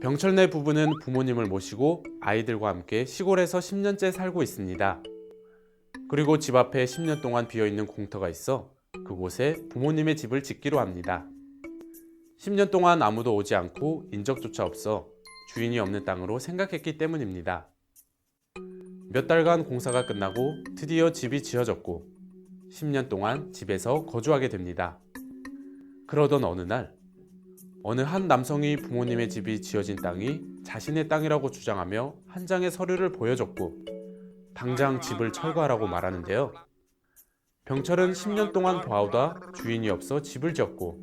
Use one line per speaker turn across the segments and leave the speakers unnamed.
병철네 부부는 부모님을 모시고 아이들과 함께 시골에서 10년째 살고 있습니다. 그리고 집 앞에 10년 동안 비어있는 공터가 있어 그곳에 부모님의 집을 짓기로 합니다. 10년 동안 아무도 오지 않고 인적조차 없어 주인이 없는 땅으로 생각했기 때문입니다. 몇 달간 공사가 끝나고 드디어 집이 지어졌고 10년 동안 집에서 거주하게 됩니다. 그러던 어느 날 어느 한 남성이 부모님의 집이 지어진 땅이 자신의 땅이라고 주장하며 한 장의 서류를 보여줬고 당장 집을 철거하라고 말하는데요. 병철은 10년 동안 봐오다 주인이 없어 집을 지었고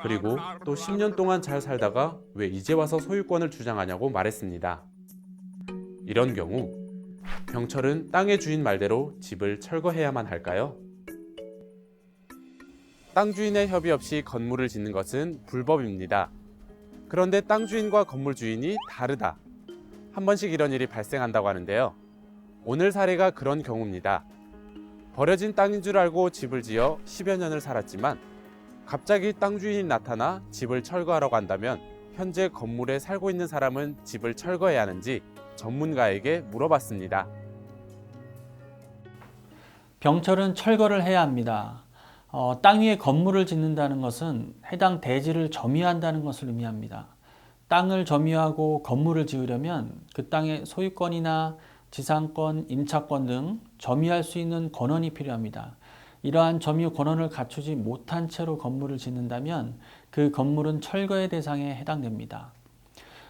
그리고 또 10년 동안 잘 살다가 왜 이제 와서 소유권을 주장하냐고 말했습니다. 이런 경우 병철은 땅의 주인 말대로 집을 철거해야만 할까요? 땅 주인의 협의 없이 건물을 짓는 것은 불법입니다. 그런데 땅 주인과 건물 주인이 다르다. 한 번씩 이런 일이 발생한다고 하는데요. 오늘 사례가 그런 경우입니다. 버려진 땅인 줄 알고 집을 지어 10여 년을 살았지만 갑자기 땅 주인이 나타나 집을 철거하라고 한다면 현재 건물에 살고 있는 사람은 집을 철거해야 하는지 전문가에게 물어봤습니다.
병철은 철거를 해야 합니다. 땅 위에 건물을 짓는다는 것은 해당 대지를 점유한다는 것을 의미합니다. 땅을 점유하고 건물을 지으려면 그 땅의 소유권이나 지상권, 임차권 등 점유할 수 있는 권한이 필요합니다. 이러한 점유 권한을 갖추지 못한 채로 건물을 짓는다면 그 건물은 철거의 대상에 해당됩니다.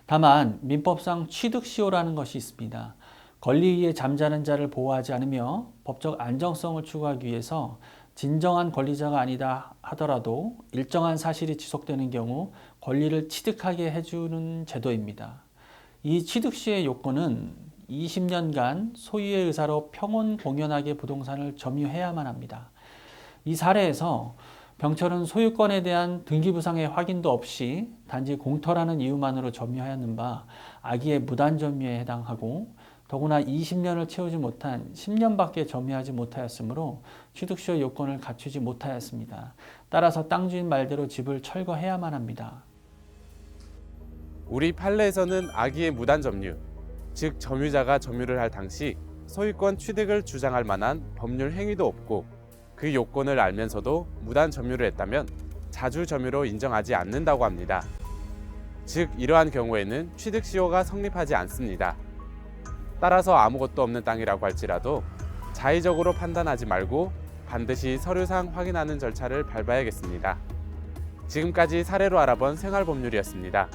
다만 민법상 취득시효라는 것이 있습니다. 권리 위에 잠자는 자를 보호하지 않으며 법적 안정성을 추구하기 위해서 진정한 권리자가 아니다 하더라도 일정한 사실이 지속되는 경우 권리를 취득하게 해주는 제도입니다. 이 취득시의 요건은 20년간 소유의 의사로 평온 공연하게 부동산을 점유해야만 합니다. 이 사례에서 병철은 소유권에 대한 등기부상의 확인도 없이 단지 공터라는 이유만으로 점유하였는 바 악의의 무단 점유에 해당하고 더구나 20년을 채우지 못한 10년밖에 점유하지 못하였으므로 취득시효 요건을 갖추지 못하였습니다. 따라서 땅 주인 말대로 집을 철거해야만 합니다.
우리 판례에서는 악의의 무단 점유, 즉 점유자가 점유를 할 당시 소유권 취득을 주장할 만한 법률 행위도 없고 그 요건을 알면서도 무단 점유를 했다면 자주 점유로 인정하지 않는다고 합니다. 즉 이러한 경우에는 취득시효가 성립하지 않습니다. 따라서 아무것도 없는 땅이라고 할지라도 자의적으로 판단하지 말고 반드시 서류상 확인하는 절차를 밟아야겠습니다. 지금까지 사례로 알아본 생활법률이었습니다.